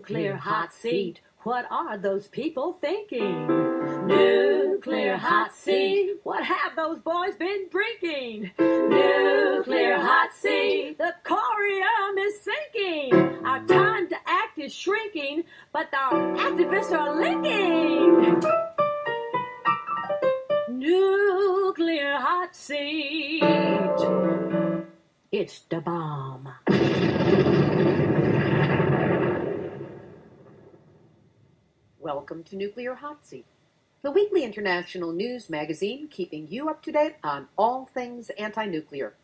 Nuclear hot seat. What are those people thinking? Nuclear hot seat. What have those boys been drinking? Nuclear hot seat. The corium is sinking. Our time to act is shrinking, but our activists are linking. Nuclear hot seat. It's the bomb. Welcome to Nuclear Hot Seat, the weekly international news magazine keeping you up to date on all things anti-nuclear.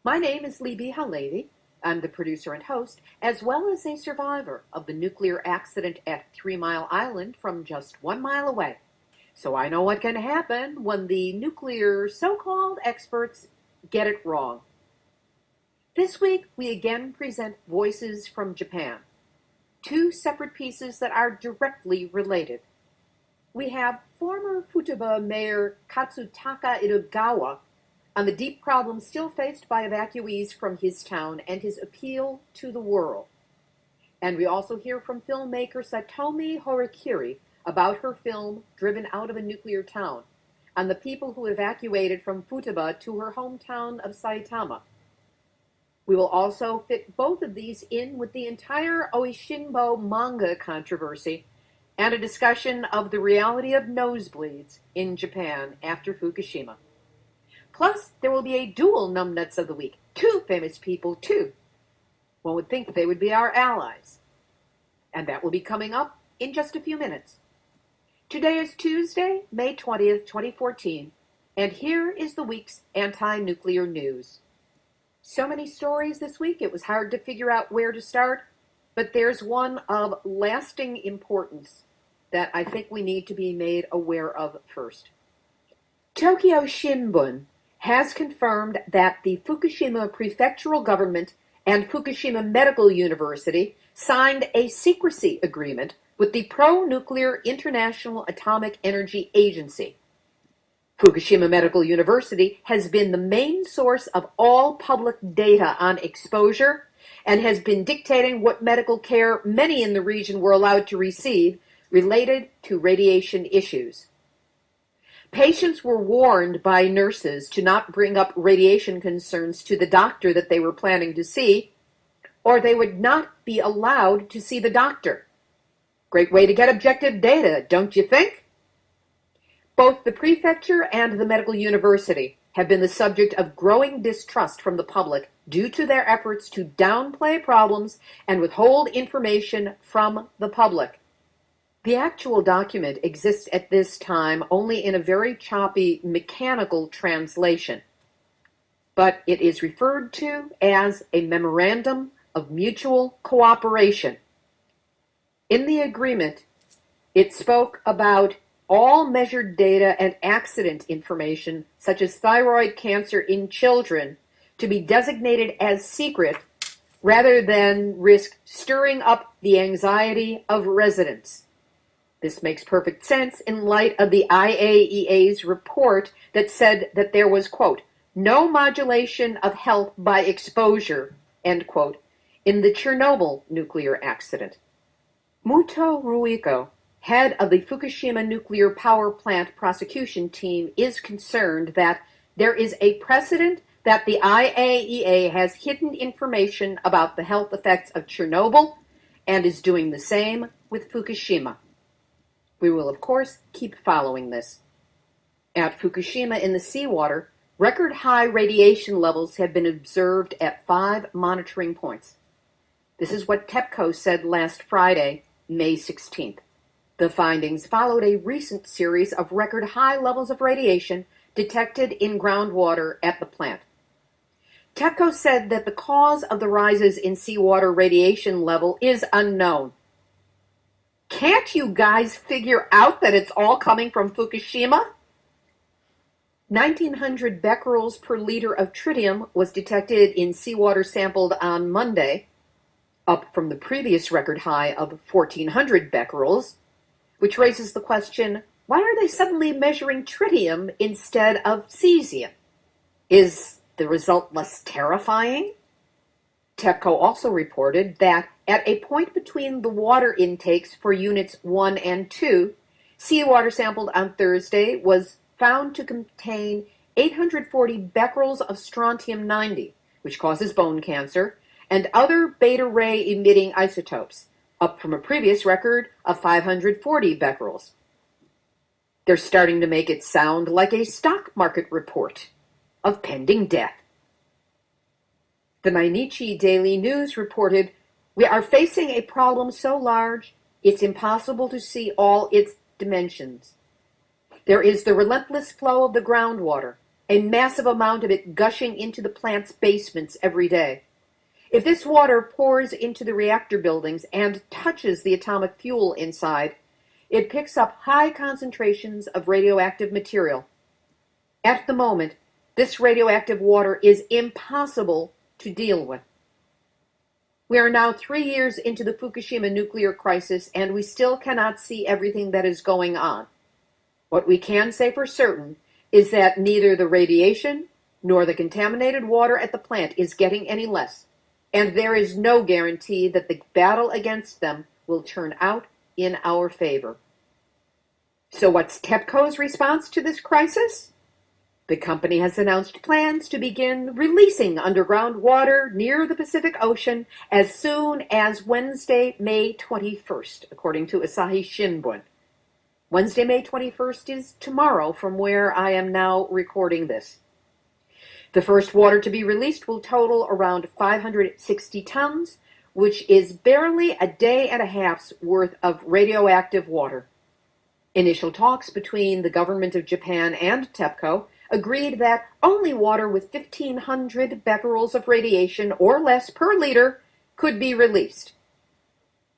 My name is Libby Halevi. I'm the producer and host, as well as a survivor of the nuclear accident at 3 Mile Island from just 1 mile away. So I know what can happen when the nuclear so-called experts get it wrong. This week, we again present Voices from Japan. Two separate pieces that are directly related. We have former Futaba Mayor Katsutaka Edogawa on the deep problems still faced by evacuees from his town and his appeal to the world. And we also hear from filmmaker Satomi Horikiri about her film Driven Out of a Nuclear Town on the people who evacuated from Futaba to her hometown of Saitama. We will also fit both of these in with the entire Oishinbo manga controversy and a discussion of the reality of nosebleeds in Japan after Fukushima. Plus, there will be a dual numbnuts of the week. Two famous people, too. One would think they would be our allies. And that will be coming up in just a few minutes. Today is Tuesday, May 20th, 2014, and here is the week's anti-nuclear news. So many stories this week, it was hard to figure out where to start, but there's one of lasting importance that I think we need to be made aware of first. Tokyo Shimbun has confirmed that the Fukushima prefectural government and Fukushima Medical University signed a secrecy agreement with the pro-nuclear International Atomic Energy Agency. Fukushima Medical University has been the main source of all public data on exposure and has been dictating what medical care many in the region were allowed to receive related to radiation issues. Patients were warned by nurses to not bring up radiation concerns to the doctor that they were planning to see, or they would not be allowed to see the doctor. Great way to get objective data, don't you think? Both the prefecture and the medical university have been the subject of growing distrust from the public due to their efforts to downplay problems and withhold information from the public. The actual document exists at this time only in a very choppy mechanical translation, but it is referred to as a Memorandum of Mutual Cooperation. In the agreement, it spoke about all measured data and accident information, such as thyroid cancer in children, to be designated as secret rather than risk stirring up the anxiety of residents. This makes perfect sense in light of the IAEA's report that said that there was, quote, no modulation of health by exposure, end quote, in the Chernobyl nuclear accident. Muto Ruiko, head of the Fukushima nuclear power plant prosecution team, is concerned that there is a precedent that the IAEA has hidden information about the health effects of Chernobyl and is doing the same with Fukushima. We will, of course, keep following this. At Fukushima in the seawater, record high radiation levels have been observed at 5 monitoring points. This is what TEPCO said last Friday, May 16th. The findings followed a recent series of record high levels of radiation detected in groundwater at the plant. TEPCO said that the cause of the rises in seawater radiation level is unknown. Can't you guys figure out that it's all coming from Fukushima? 1,900 becquerels per liter of tritium was detected in seawater sampled on Monday, up from the previous record high of 1,400 becquerels, which raises the question, why are they suddenly measuring tritium instead of cesium? Is the result less terrifying? TEPCO also reported that at a point between the water intakes for units 1 and 2, seawater sampled on Thursday was found to contain 840 becquerels of strontium-90, which causes bone cancer, and other beta ray emitting isotopes, up from a previous record of 540 becquerels. They're starting to make it sound like a stock market report of pending death. The Mainichi Daily News reported, "We are facing a problem so large, it's impossible to see all its dimensions. There is the relentless flow of the groundwater, a massive amount of it gushing into the plant's basements every day. If this water pours into the reactor buildings and touches the atomic fuel inside, it picks up high concentrations of radioactive material. At the moment, this radioactive water is impossible to deal with. We are now 3 years into the Fukushima nuclear crisis, and we still cannot see everything that is going on. What we can say for certain is that neither the radiation nor the contaminated water at the plant is getting any less, and there is no guarantee that the battle against them will turn out in our favor." So what's TEPCO's response to this crisis? The company has announced plans to begin releasing underground water near the Pacific Ocean as soon as Wednesday, May 21st, according to Asahi Shimbun. Wednesday, May 21st is tomorrow from where I am now recording this. The first water to be released will total around 560 tons, which is barely a day and a half's worth of radioactive water. Initial talks between the government of Japan and TEPCO agreed that only water with 1,500 becquerels of radiation or less per liter could be released.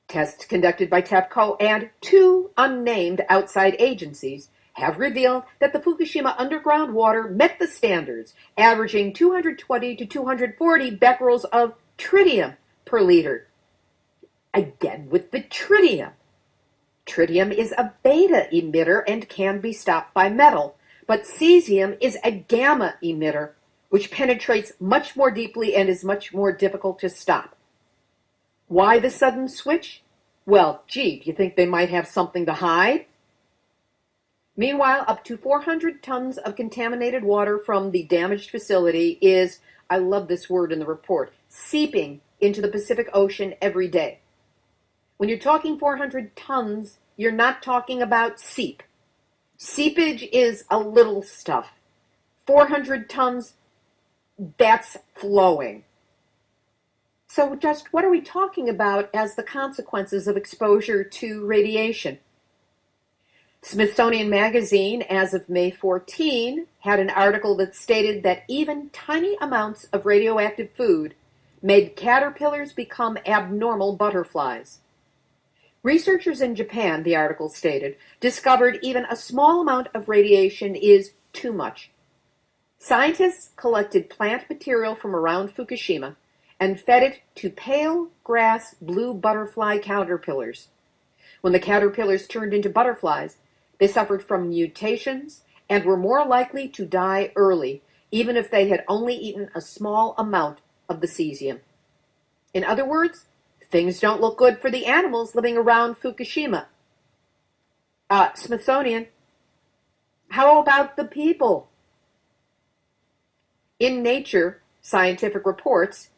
Tests conducted by TEPCO and 2 unnamed outside agencies have revealed that the Fukushima underground water met the standards, averaging 220 to 240 becquerels of tritium per liter. Again with the tritium. Tritium is a beta emitter and can be stopped by metal, but cesium is a gamma emitter, which penetrates much more deeply and is much more difficult to stop. Why the sudden switch? Well, gee, do you think they might have something to hide? Meanwhile, up to 400 tons of contaminated water from the damaged facility is, I love this word in the report, seeping into the Pacific Ocean every day. When you're talking 400 tons, you're not talking about seep. Seepage is a little stuff. 400 tons, that's flowing. So just what are we talking about as the consequences of exposure to radiation? Smithsonian Magazine, as of May 14, had an article that stated that even tiny amounts of radioactive food made caterpillars become abnormal butterflies. Researchers in Japan, the article stated, discovered even a small amount of radiation is too much. Scientists collected plant material from around Fukushima and fed it to pale grass blue butterfly caterpillars. When the caterpillars turned into butterflies, they suffered from mutations and were more likely to die early, even if they had only eaten a small amount of the cesium. In other words, things don't look good for the animals living around Fukushima. Smithsonian, how about the people? In Nature Scientific Reports,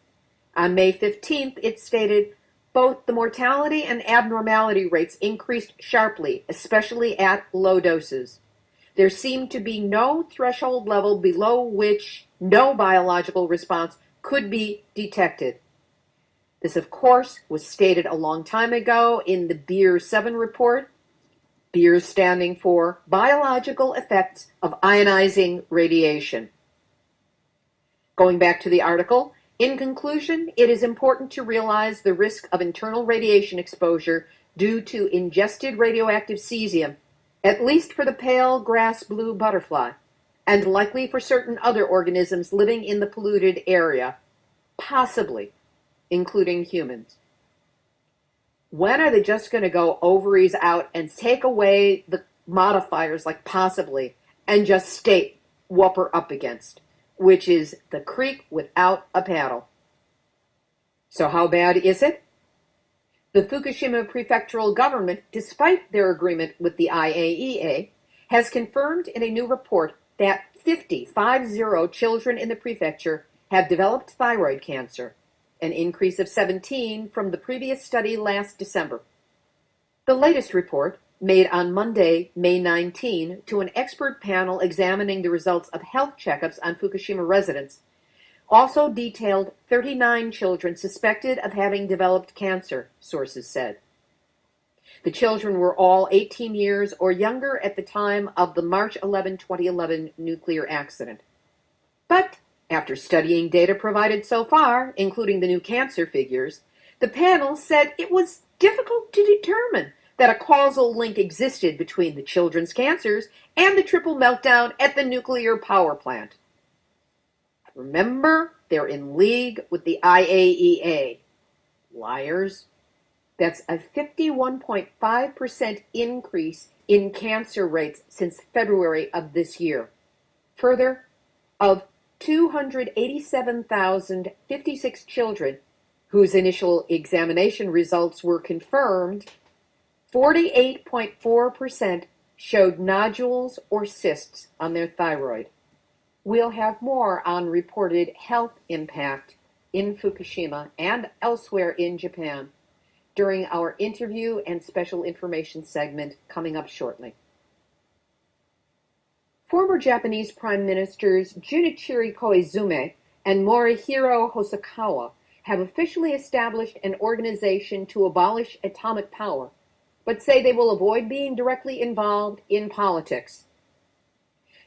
on May 15th, it stated, both the mortality and abnormality rates increased sharply, especially at low doses. There seemed to be no threshold level below which no biological response could be detected. This, of course, was stated a long time ago in the BEER 7 report, BEER standing for Biological Effects of Ionizing Radiation. Going back to the article, in conclusion, it is important to realize the risk of internal radiation exposure due to ingested radioactive cesium, at least for the pale grass blue butterfly, and likely for certain other organisms living in the polluted area, possibly including humans. When are they just going to go ovaries out and take away the modifiers like possibly and just state what we're up against, which is the creek without a paddle? So how bad is it? The Fukushima prefectural government, despite their agreement with the IAEA, has confirmed in a new report that 50 children in the prefecture have developed thyroid cancer, an increase of 17 from the previous study last December. The latest report, made on Monday, May 19, to an expert panel examining the results of health checkups on Fukushima residents, also detailed 39 children suspected of having developed cancer, sources said. The children were all 18 years or younger at the time of the March 11, 2011 nuclear accident. But after studying data provided so far, including the new cancer figures, the panel said it was difficult to determine that a causal link existed between the children's cancers and the triple meltdown at the nuclear power plant. Remember, they're in league with the IAEA. Liars. That's a 51.5% increase in cancer rates since February of this year. Further, of 287,056 children whose initial examination results were confirmed, 48.4% showed nodules or cysts on their thyroid. We'll have more on reported health impact in Fukushima and elsewhere in Japan during our interview and special information segment coming up shortly. Former Japanese Prime Ministers Junichiro Koizumi and Morihiro Hosokawa have officially established an organization to abolish atomic power, but say they will avoid being directly involved in politics.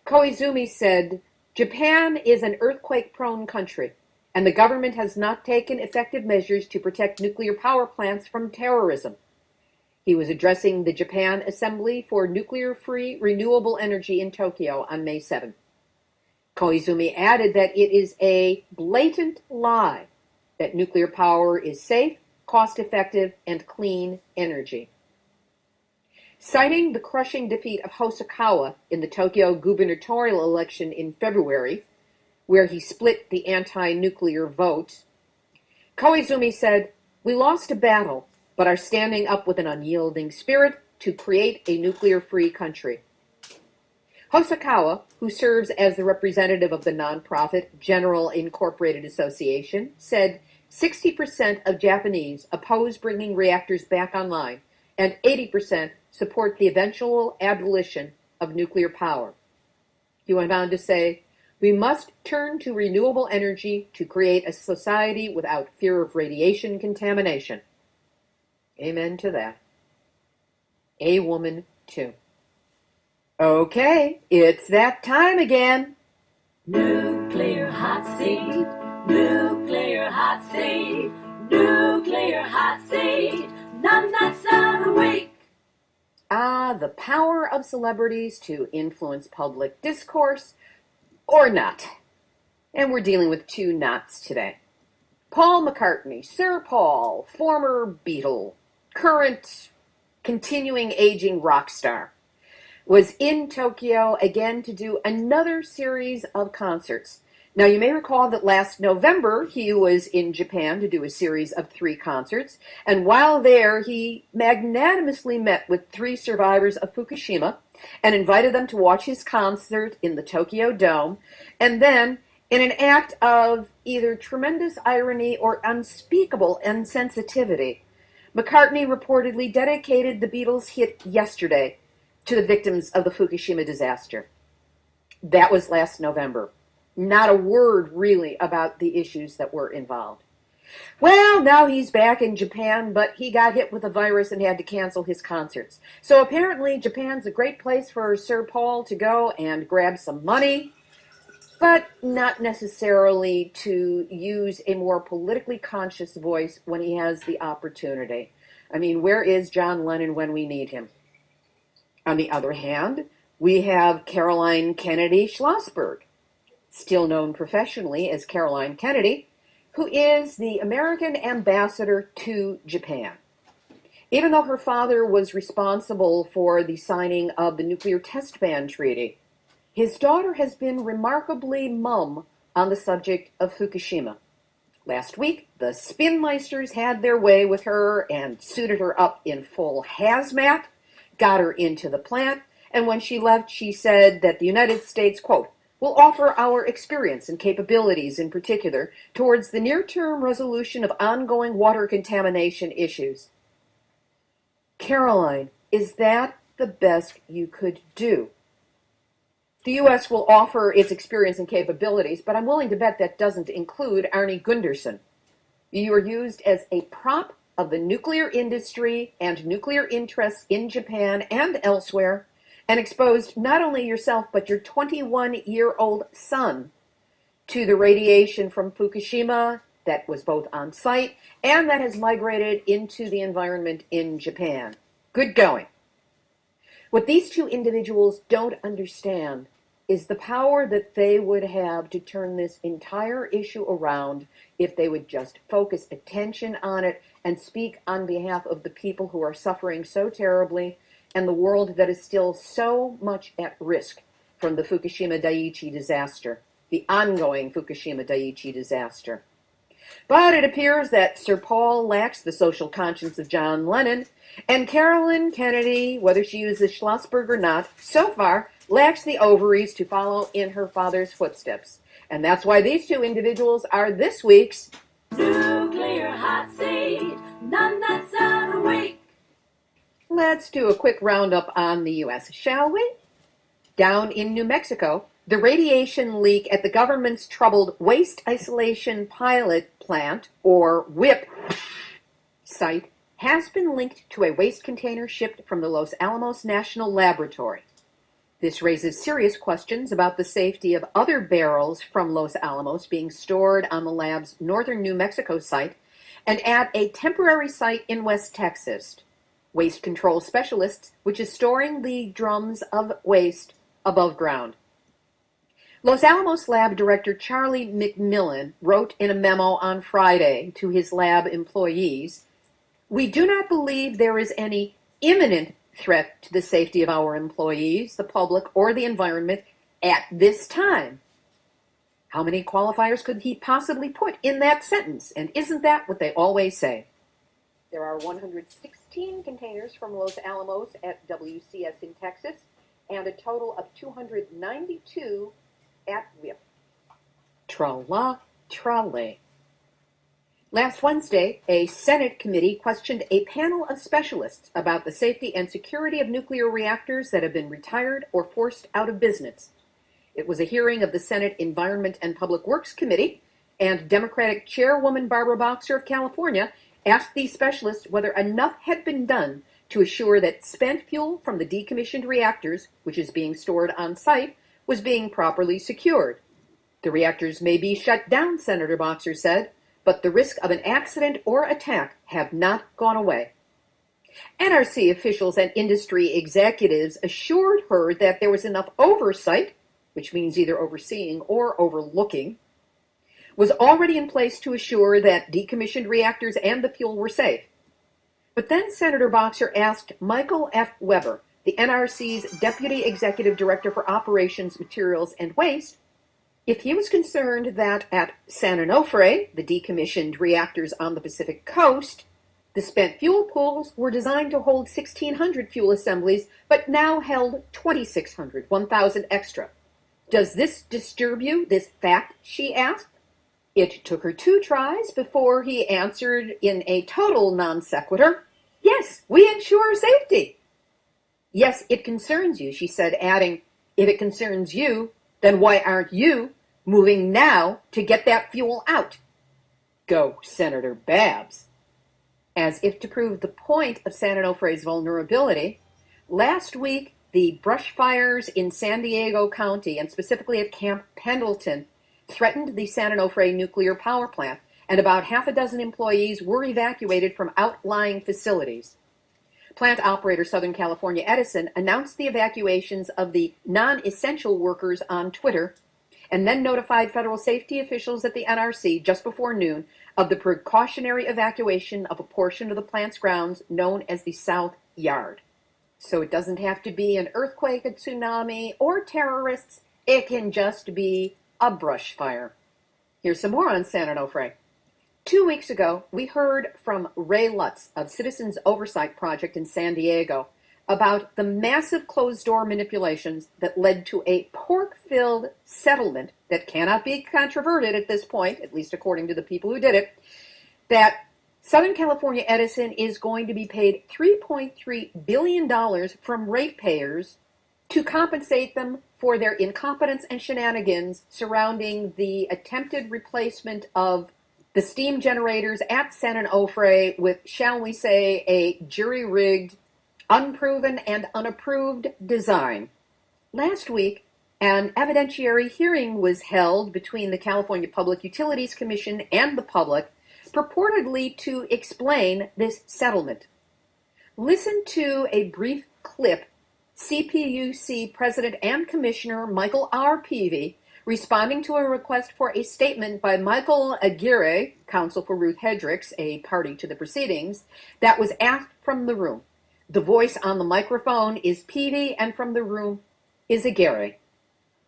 Koizumi said, "Japan is an earthquake-prone country, and the government has not taken effective measures to protect nuclear power plants from terrorism." He was addressing the Japan Assembly for Nuclear-Free Renewable Energy in Tokyo on May 7. Koizumi added that it is a blatant lie that nuclear power is safe, cost-effective, and clean energy. Citing the crushing defeat of Hosokawa in the Tokyo gubernatorial election in February, where he split the anti-nuclear vote, Koizumi said, "We lost a battle, but are standing up with an unyielding spirit to create a nuclear-free country." Hosokawa, who serves as the representative of the nonprofit General Incorporated Association, said 60% of Japanese oppose bringing reactors back online, and 80% support the eventual abolition of nuclear power. He went on to say, "We must turn to renewable energy to create a society without fear of radiation contamination." Amen to that. A woman, too. Okay, it's that time again. Nuclear hot seat, nuclear hot seat, nuclear hot seat, none that's not awake. The power of celebrities to influence public discourse, or not. And we're dealing with two nots today. Paul McCartney, Sir Paul, former Beatle, current continuing aging rock star, was in Tokyo again to do another series of concerts. Now, you may recall that last November, he was in Japan to do a series of 3 concerts, and while there, he magnanimously met with 3 survivors of Fukushima and invited them to watch his concert in the Tokyo Dome, and then, in an act of either tremendous irony or unspeakable insensitivity, McCartney reportedly dedicated the Beatles' hit "Yesterday" to the victims of the Fukushima disaster. That was last November. Not a word, really, about the issues that were involved. Well, now he's back in Japan, but he got hit with a virus and had to cancel his concerts. So apparently Japan's a great place for Sir Paul to go and grab some money, but not necessarily to use a more politically conscious voice when he has the opportunity. I mean, where is John Lennon when we need him? On the other hand, we have Caroline Kennedy Schlossberg, still known professionally as Caroline Kennedy, who is the American ambassador to Japan. Even though her father was responsible for the signing of the nuclear test ban treaty, his daughter has been remarkably mum on the subject of Fukushima. Last week, the Spinmeisters had their way with her and suited her up in full hazmat, got her into the plant, and when she left, she said that the United States, quote, will offer our experience and capabilities in particular towards the near-term resolution of ongoing water contamination issues. Caroline, is that the best you could do? The U.S. will offer its experience and capabilities, but I'm willing to bet that doesn't include Arnie Gunderson. You are used as a prop of the nuclear industry and nuclear interests in Japan and elsewhere, and exposed not only yourself but your 21-year-old son to the radiation from Fukushima that was both on site and that has migrated into the environment in Japan. Good going. What these two individuals don't understand is the power that they would have to turn this entire issue around if they would just focus attention on it and speak on behalf of the people who are suffering so terribly and the world that is still so much at risk from the Fukushima Daiichi disaster, the ongoing Fukushima Daiichi disaster. But it appears that Sir Paul lacks the social conscience of John Lennon, and Carolyn Kennedy, whether she uses Schlossberg or not, so far lacks the ovaries to follow in her father's footsteps. And that's why these two individuals are this week's Nuclear Hot Seat, none that's out of week. Let's do a quick roundup on the U.S., shall we? Down in New Mexico, the radiation leak at the government's troubled Waste Isolation Pilot Plant, or WIPP, site has been linked to a waste container shipped from the Los Alamos National Laboratory. This raises serious questions about the safety of other barrels from Los Alamos being stored on the lab's northern New Mexico site and at a temporary site in West Texas. Waste Control Specialists, which is storing the drums of waste above ground. Los Alamos Lab Director Charlie McMillan wrote in a memo on Friday to his lab employees, "We do not believe there is any imminent threat to the safety of our employees, the public, or the environment at this time." How many qualifiers could he possibly put in that sentence? And isn't that what they always say? There are 116 containers from Los Alamos at WCS in Texas, and a total of 292 at WIPP. Tra-la, tra-lay. Last Wednesday, a Senate committee questioned a panel of specialists about the safety and security of nuclear reactors that have been retired or forced out of business. It was a hearing of the Senate Environment and Public Works Committee, and Democratic Chairwoman Barbara Boxer of California asked these specialists whether enough had been done to assure that spent fuel from the decommissioned reactors, which is being stored on site, was being properly secured. The reactors may be shut down, Senator Boxer said, but the risk of an accident or attack have not gone away. NRC officials and industry executives assured her that there was enough oversight, which means either overseeing or overlooking, was already in place to assure that decommissioned reactors and the fuel were safe. But then Senator Boxer asked Michael F. Weber, the NRC's Deputy Executive Director for Operations, Materials, and Waste, if he was concerned that at San Onofre, the decommissioned reactors on the Pacific coast, the spent fuel pools were designed to hold 1,600 fuel assemblies, but now held 2,600, 1,000 extra. Does this disturb you, this fact, she asked? It took her 2 tries before he answered in a total non sequitur, "Yes, we ensure safety." "Yes, it concerns you," she said, adding, "If it concerns you, then why aren't you moving now to get that fuel out?" Go, Senator Babs. As if to prove the point of San Onofre's vulnerability, last week the brush fires in San Diego County, and specifically at Camp Pendleton, threatened the San Onofre nuclear power plant, and about half a dozen employees were evacuated from outlying facilities. Plant operator Southern California Edison announced the evacuations of the non-essential workers on Twitter, and then notified federal safety officials at the NRC just before noon of the precautionary evacuation of a portion of the plant's grounds known as the South Yard. So it doesn't have to be an earthquake, a tsunami, or terrorists. It can just be a brush fire. Here's some more on San Onofre. 2 weeks ago, we heard from Ray Lutz of Citizens Oversight Project in San Diego about the massive closed-door manipulations that led to a pork-filled settlement that cannot be controverted at this point, at least according to the people who did it, that Southern California Edison is going to be paid $3.3 billion from ratepayers to compensate them for their incompetence and shenanigans surrounding the attempted replacement of the steam generators at San Onofre with, shall we say, a jury-rigged, unproven, and unapproved design. Last week, an evidentiary hearing was held between the California Public Utilities Commission and the public, purportedly to explain this settlement. Listen to a brief clip CPUC President and Commissioner Michael R. Peavy responding to a request for a statement by Michael Aguirre, counsel for Ruth Hedricks, a party to the proceedings, that was asked from the room. The voice on the microphone is Peavy, and from the room is Aguirre.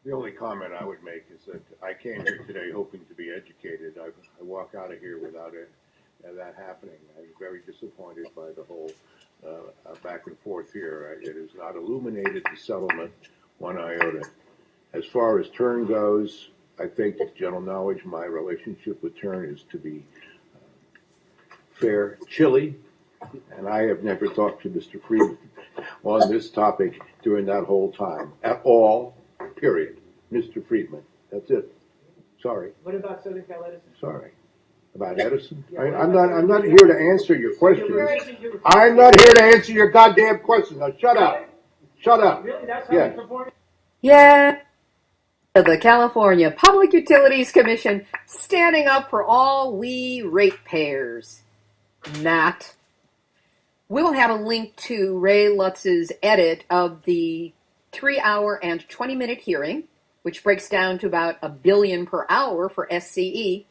The only comment I would make is that I came here today hoping to be educated. I walk out of here without that happening. I'm very disappointed by the whole back and forth here. It has not illuminated the settlement one iota. As far as Tern goes, I think, to general knowledge, my relationship with Tern is to be fair, chilly, and I have never talked to Mr. Friedman on this topic during that whole time at all, period. Mr. Friedman, that's it. Sorry. What about Southern Cal Edison? Sorry. About Edison? Yeah, I'm not here to answer your questions. I'm not here to answer your goddamn questions. Now shut up. Shut up. Really? That's how you perform? Yeah. The California Public Utilities Commission standing up for all we ratepayers. Not. We'll have a link to Ray Lutz's edit of the 3-hour and 20-minute hearing, which breaks down to about $1 billion per hour for SCE.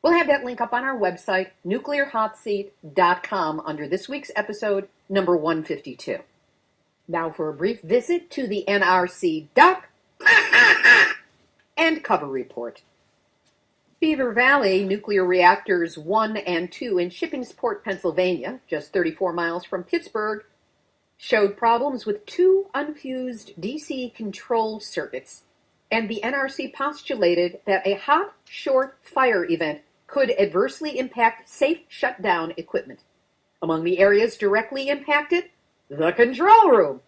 We'll have that link up on our website, nuclearhotseat.com, under this week's episode, number 152. Now for a brief visit to the NRC doc and cover report. Beaver Valley Nuclear Reactors 1 and 2 in Shippingsport, Pennsylvania, just 34 miles from Pittsburgh, showed problems with 2 unfused DC control circuits, and the NRC postulated that a hot, short fire event could adversely impact safe shutdown equipment. Among the areas directly impacted, the control room.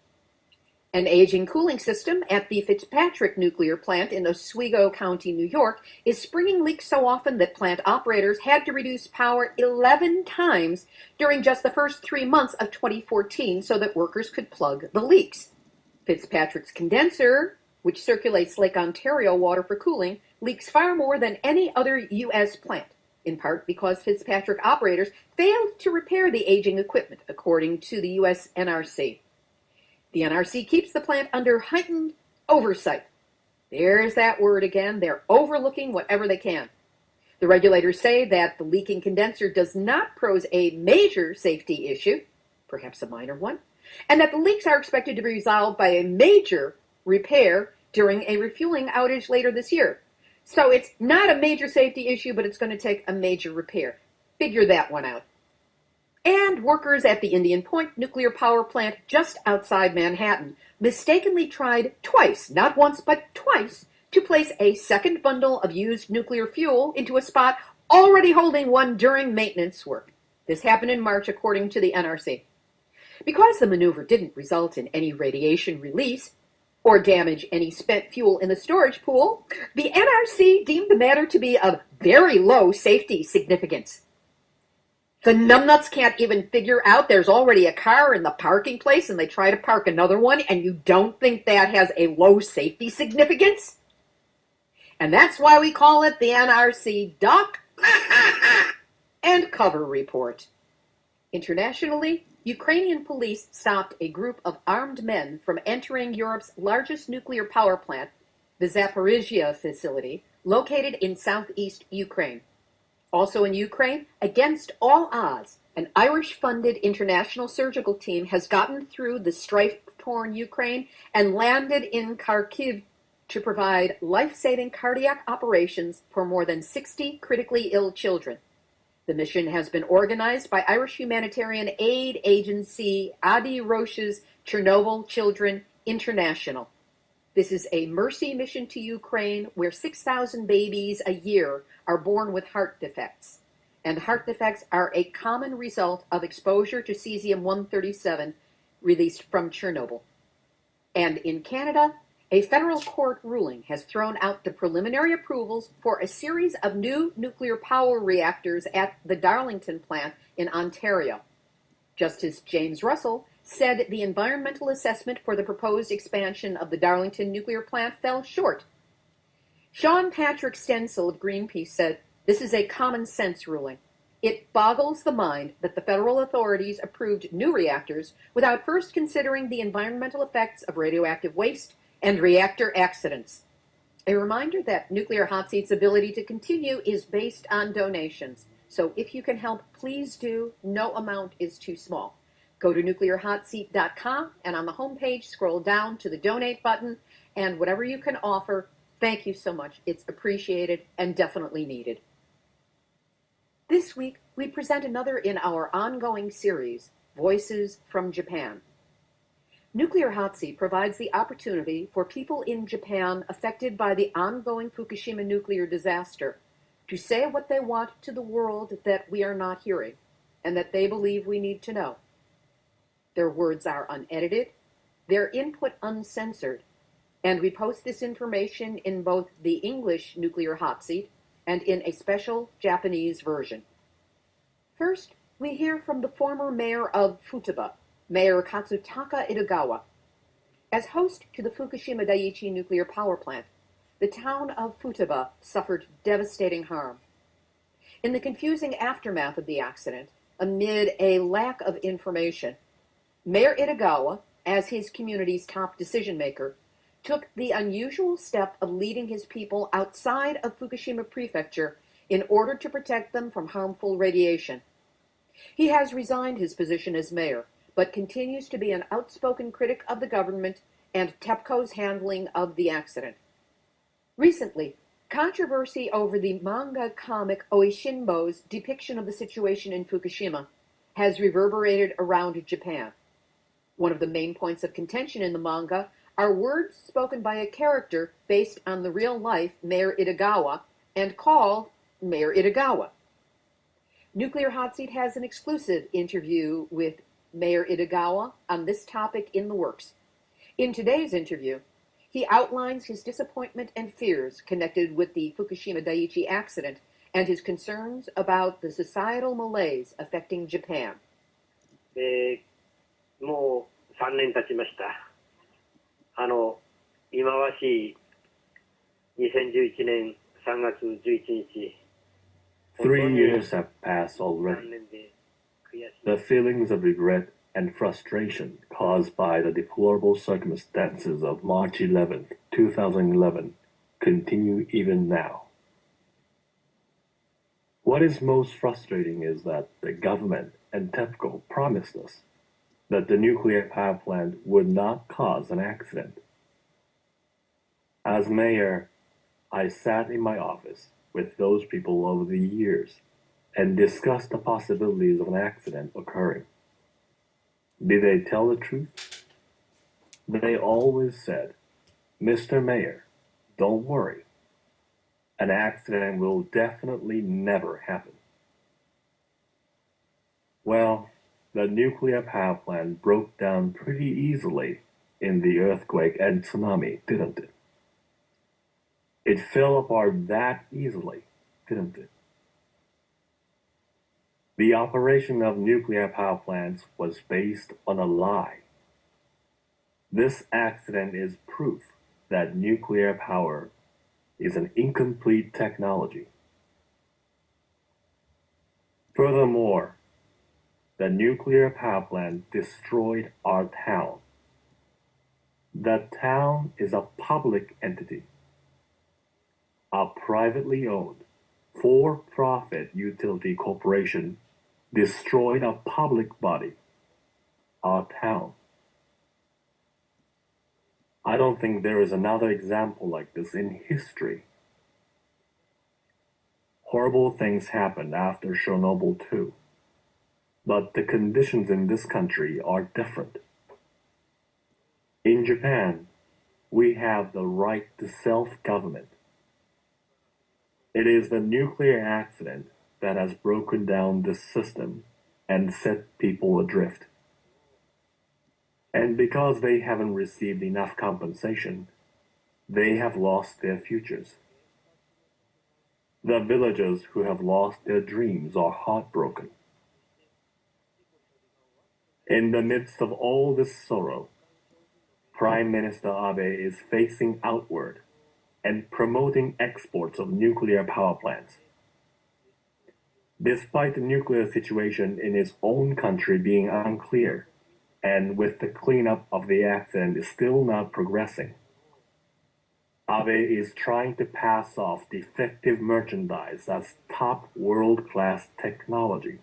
An aging cooling system at the Fitzpatrick nuclear plant in Oswego County, New York, is springing leaks so often that plant operators had to reduce power 11 times during just the first 3 months of 2014 so that workers could plug the leaks. Fitzpatrick's condenser, which circulates Lake Ontario water for cooling, leaks far more than any other U.S. plant, in part because Fitzpatrick operators failed to repair the aging equipment, according to the U.S. NRC. The NRC keeps the plant under heightened oversight. There's that word again. They're overlooking whatever they can. The regulators say that the leaking condenser does not pose a major safety issue, perhaps a minor one, and that the leaks are expected to be resolved by a major repair during a refueling outage later this year. So it's not a major safety issue, but it's going to take a major repair. Figure that one out. And workers at the Indian Point nuclear power plant just outside Manhattan mistakenly tried twice, not once, but twice, to place a second bundle of used nuclear fuel into a spot already holding one during maintenance work. This happened in March, according to the NRC. Because the maneuver didn't result in any radiation release or damage any spent fuel in the storage pool, the NRC deemed the matter to be of very low safety significance. The numbnuts can't even figure out there's already a car in the parking place and they try to park another one, and you don't think that has a low safety significance? And that's why we call it the NRC Doc and Cover Report. Internationally, Ukrainian police stopped a group of armed men from entering Europe's largest nuclear power plant, the Zaporizhia facility, located in southeast Ukraine. Also in Ukraine, against all odds, an Irish-funded international surgical team has gotten through the strife-torn Ukraine and landed in Kharkiv to provide life-saving cardiac operations for more than 60 critically ill children. The The mission has been organized by Irish humanitarian aid agency Adi Roche's Chernobyl Children International. This is a mercy mission to Ukraine where 6,000 babies a year are born with heart defects. And heart defects are a common result of exposure to cesium-137 released from Chernobyl. And in Canada, a federal court ruling has thrown out the preliminary approvals for a series of new nuclear power reactors at the Darlington plant in Ontario. Justice James Russell said the environmental assessment for the proposed expansion of the Darlington nuclear plant fell short. Sean Patrick Stencil of Greenpeace said, "This is a common sense ruling. It boggles the mind that the federal authorities approved new reactors without first considering the environmental effects of radioactive waste and reactor accidents." A reminder that Nuclear Hot Seat's ability to continue is based on donations. So if you can help, please do. No amount is too small. Go to nuclearhotseat.com and on the homepage, scroll down to the donate button, and whatever you can offer, thank you so much. It's appreciated and definitely needed. This week, we present another in our ongoing series, Voices from Japan. Nuclear Hot Seat provides the opportunity for people in Japan affected by the ongoing Fukushima nuclear disaster to say what they want to the world that we are not hearing and that they believe we need to know. Their words are unedited, their input uncensored, and we post this information in both the English Nuclear Hot Seat and in a special Japanese version. First, we hear from the former mayor of Futaba, Mayor Katsutaka Idegawa. As host to the Fukushima Daiichi nuclear power plant, the town of Futaba suffered devastating harm. In the confusing aftermath of the accident, amid a lack of information, Mayor Idegawa, as his community's top decision-maker, took the unusual step of leading his people outside of Fukushima Prefecture in order to protect them from harmful radiation. He has resigned his position as mayor, but continues to be an outspoken critic of the government and TEPCO's handling of the accident. Recently, controversy over the manga comic Oishinbo's depiction of the situation in Fukushima has reverberated around Japan. One of the main points of contention in the manga are words spoken by a character based on the real-life Mayor Idegawa and called Mayor Idegawa. Nuclear Hot Seat has an exclusive interview with Mayor Idegawa on this topic in the works. In today's interview, he outlines his disappointment and fears connected with the Fukushima Daiichi accident and his concerns about the societal malaise affecting Japan. もう3年経ちました。忌まわしい2011年3月11日。3 years have passed already. The feelings of regret and frustration caused by the deplorable circumstances of March 11, 2011, continue even now. What is most frustrating is that the government and TEPCO promised us that the nuclear power plant would not cause an accident. As mayor, I sat in my office with those people over the years and discussed the possibilities of an accident occurring. Did they tell the truth? They always said, "Mr. Mayor, don't worry. An accident will definitely never happen." Well, the nuclear power plant broke down pretty easily in the earthquake and tsunami, didn't it? It fell apart that easily, didn't it? The operation of nuclear power plants was based on a lie. This accident is proof that nuclear power is an incomplete technology. Furthermore, the nuclear power plant destroyed our town. The town is a public entity. A privately owned, for-profit utility corporation destroyed a public body, our town. I don't think there is another example like this in history. Horrible things happened after Chernobyl too. But the conditions in this country are different. In Japan, we have the right to self-government. It is the nuclear accident that has broken down this system and set people adrift. And because they haven't received enough compensation, they have lost their futures. The villagers who have lost their dreams are heartbroken. In the midst of all this sorrow, Prime Minister Abe is facing outward and promoting exports of nuclear power plants. Despite the nuclear situation in his own country being unclear, and with the cleanup of the accident still not progressing, Abe is trying to pass off defective merchandise as top world-class technology.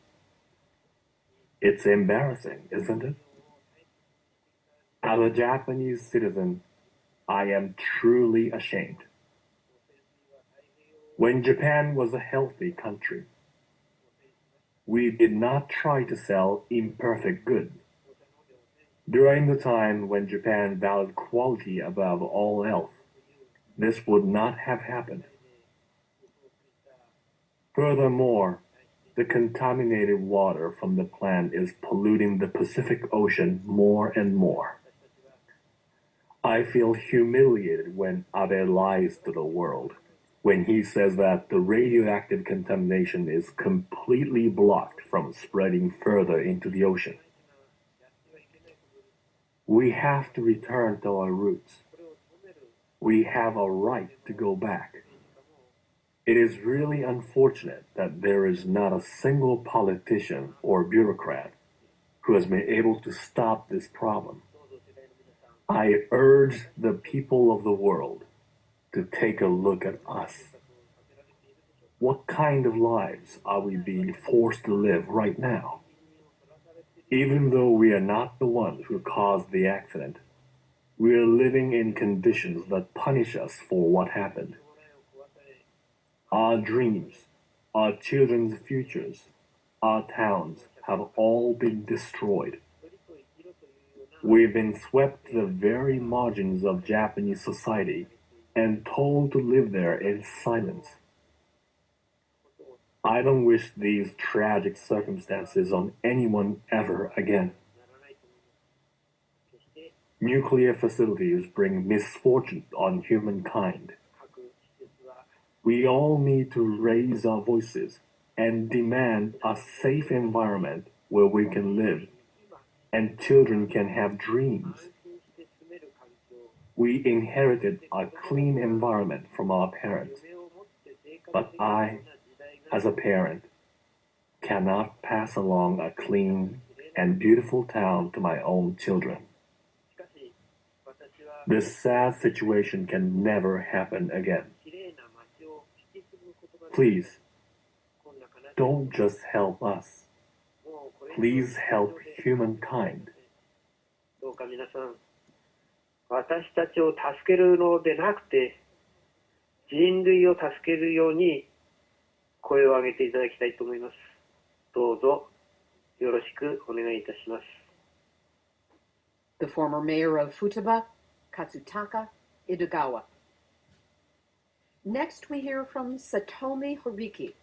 It's embarrassing, isn't it? As a Japanese citizen, I am truly ashamed. When Japan was a healthy country, we did not try to sell imperfect goods. During the time when Japan valued quality above all else, this would not have happened. Furthermore, the contaminated water from the plant is polluting the Pacific Ocean more and more. I feel humiliated when Abe lies to the world, when he says that the radioactive contamination is completely blocked from spreading further into the ocean. We have to return to our roots. We have a right to go back. It is really unfortunate that there is not a single politician or bureaucrat who has been able to stop this problem. I urge the people of the world to take a look at us. What kind of lives are we being forced to live right now? Even though we are not the ones who caused the accident, we are living in conditions that punish us for what happened. Our dreams, our children's futures, our towns have all been destroyed. We've been swept to the very margins of Japanese society and told to live there in silence. I don't wish these tragic circumstances on anyone ever again. Nuclear facilities bring misfortune on humankind. We all need to raise our voices and demand a safe environment where we can live and children can have dreams. We inherited a clean environment from our parents, but I, as a parent, cannot pass along a clean and beautiful town to my own children. This sad situation can never happen again. Please, don't just help us. Please help humankind. どうか皆さん、私たちを助けるのでなくて、人類を助けるように声を上げていただきたいと思います。どうぞよろしくお願いいたします。The former mayor of Futaba, Katsutaka Idegawa. Next, we hear from Satomi Horiki.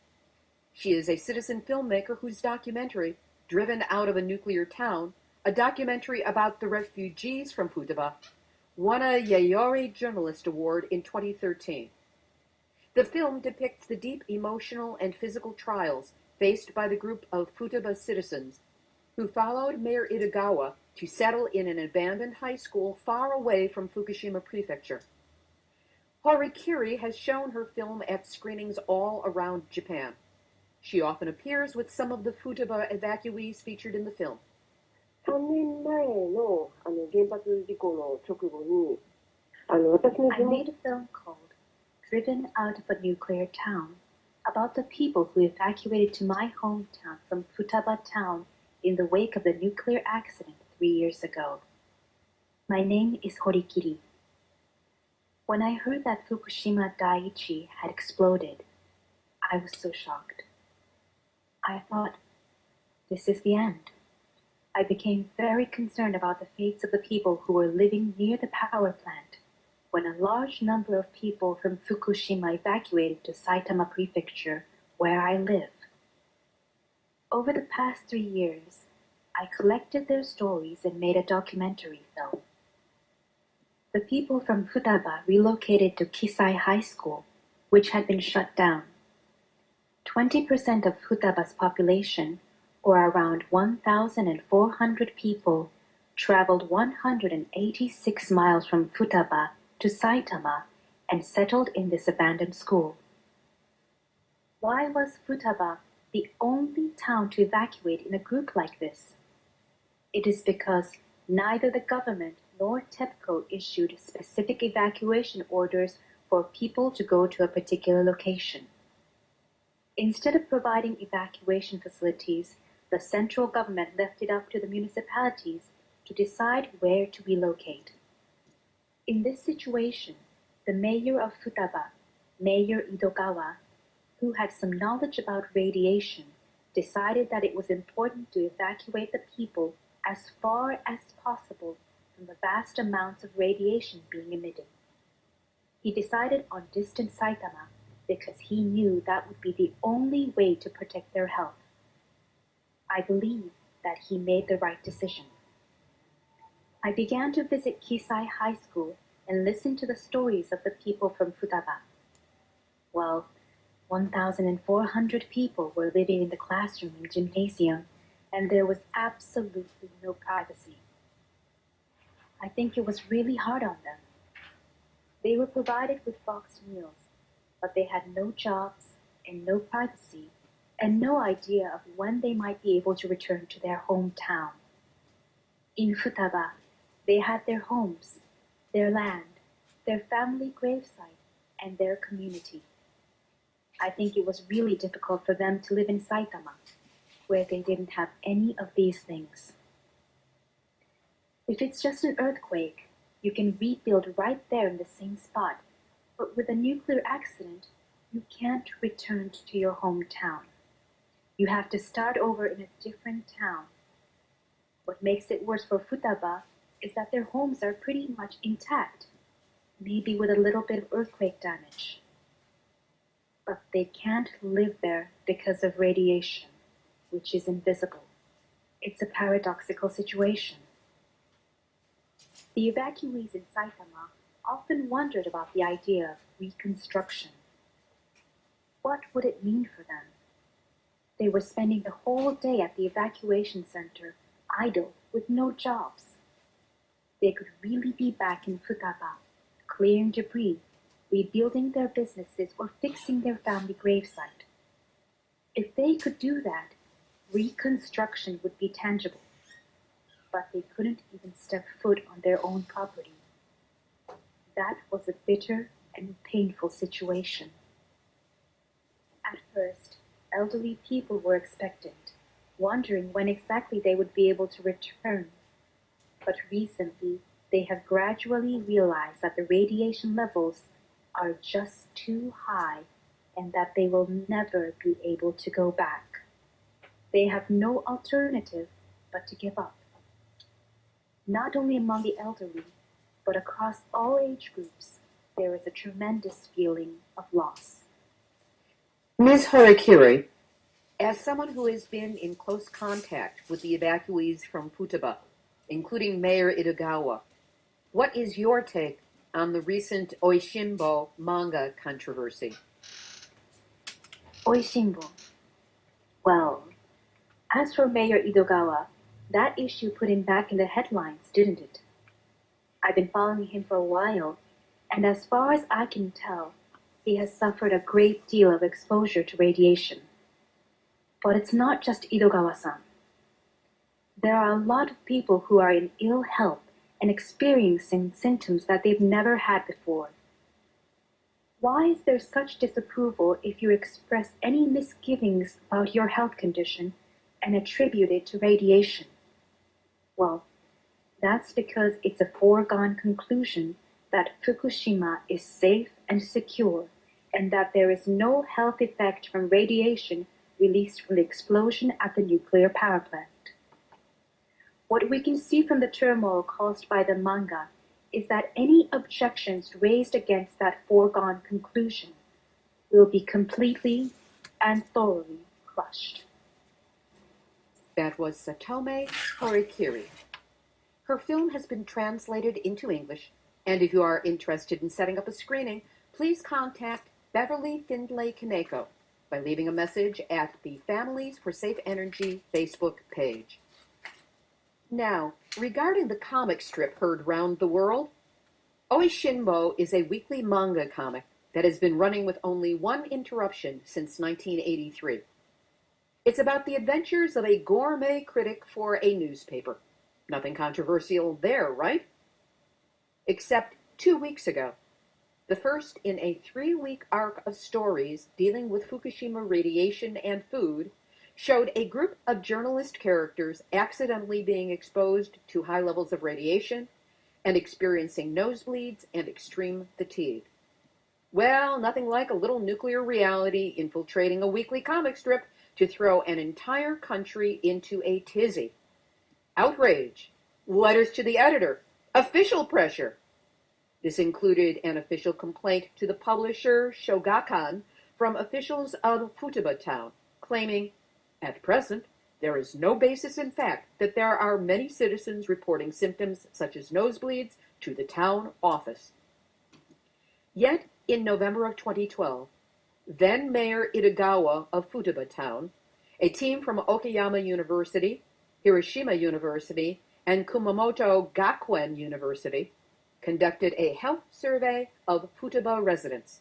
She is a citizen filmmaker whose documentary, Driven Out of a Nuclear Town, a documentary about the refugees from Futaba, won a Yayoi Journalist Award in 2013. The film depicts the deep emotional and physical trials faced by the group of Futaba citizens who followed Mayor Idegawa to settle in an abandoned high school far away from Fukushima Prefecture. Horikiri has shown her film at screenings all around Japan. She often appears with some of the Futaba evacuees featured in the film. 3年前の原発事故の直後に私の I made a film called Driven Out of a Nuclear Town about the people who evacuated to my hometown from Futaba town in the wake of the nuclear accident 3 years ago. My name is Horikiri. When I heard that Fukushima Daiichi had exploded, I was so shocked. I thought, this is the end. I became very concerned about the fates of the people who were living near the power plant when a large number of people from Fukushima evacuated to Saitama Prefecture, where I live. Over the past 3 years, I collected their stories and made a documentary film. The people from Futaba relocated to Kisai High School, which had been shut down. 20% of Futaba's population, or around 1,400 people, traveled 186 miles from Futaba to Saitama and settled in this abandoned school. Why was Futaba the only town to evacuate in a group like this? It is because neither the government nor TEPCO issued specific evacuation orders for people to go to a particular location. Instead of providing evacuation facilities, the central government left it up to the municipalities to decide where to relocate. In this situation, the mayor of Futaba, Mayor Idogawa, who had some knowledge about radiation, decided that it was important to evacuate the people as far as possible from the vast amounts of radiation being emitted. He decided on distant Saitama because he knew that would be the only way to protect their health. I believe that he made the right decision. I began to visit Kisai High School and listen to the stories of the people from Futaba. Well, 1,400 people were living in the classroom and gymnasium, and there was absolutely no privacy. I think it was really hard on them. They were provided with boxed meals, but they had no jobs and no privacy, and no idea of when they might be able to return to their hometown. In Futaba, they had their homes, their land, their family gravesite, and their community. I think it was really difficult for them to live in Saitama, where they didn't have any of these things. If it's just an earthquake, you can rebuild right there in the same spot, but with a nuclear accident, you can't return to your hometown. You have to start over in a different town. What makes it worse for Futaba is that their homes are pretty much intact, maybe with a little bit of earthquake damage. But they can't live there because of radiation, which is invisible. It's a paradoxical situation. The evacuees in Saitama often wondered about the idea of reconstruction. What would it mean for them? They were spending the whole day at the evacuation center, idle, with no jobs. They could really be back in Futaba, clearing debris, rebuilding their businesses, or fixing their family gravesite. If they could do that, reconstruction would be tangible. But they couldn't even step foot on their own property. That was a bitter and painful situation. At first, elderly people were expectant, wondering when exactly they would be able to return. But recently, they have gradually realized that the radiation levels are just too high and that they will never be able to go back. They have no alternative but to give up. Not only among the elderly, but across all age groups, there is a tremendous feeling of loss. Ms. Horikiri, as someone who has been in close contact with the evacuees from Futaba, including Mayor Itogawa, what is your take on the recent Oishimbo manga controversy? Oishimbo. Well, as for Mayor Idogawa, that issue put him back in the headlines, didn't it? I've been following him for a while, and as far as I can tell, he has suffered a great deal of exposure to radiation. But it's not just Idogawa-san. There are a lot of people who are in ill health and experiencing symptoms that they've never had before. Why is there such disapproval if you express any misgivings about your health condition and attribute it to radiation? Well, that's because it's a foregone conclusion that Fukushima is safe and secure, and that there is no health effect from radiation released from the explosion at the nuclear power plant. What we can see from the turmoil caused by the manga is that any objections raised against that foregone conclusion will be completely and thoroughly crushed. That was Satome Horikiri. Her film has been translated into English, and if you are interested in setting up a screening, please contact Beverly Findlay Kaneko by leaving a message at the Families for Safe Energy Facebook page. Now, regarding the comic strip heard round the world, Oishinbo is a weekly manga comic that has been running with only one interruption since 1983. It's about the adventures of a gourmet critic for a newspaper. Nothing controversial there, right? Except 2 weeks ago, the first in a 3-week arc of stories dealing with Fukushima radiation and food, showed a group of journalist characters accidentally being exposed to high levels of radiation and experiencing nosebleeds and extreme fatigue. Well, nothing like a little nuclear reality infiltrating a weekly comic strip to throw an entire country into a tizzy. Outrage, letters to the editor, official pressure. This included an official complaint to the publisher Shogakan from officials of Futaba Town, claiming, at present, there is no basis in fact that there are many citizens reporting symptoms such as nosebleeds to the town office. Yet, in November of 2012, then Mayor Itagawa of Futaba Town, a team from Okayama University, Hiroshima University, and Kumamoto Gakuen University conducted a health survey of Futaba residents.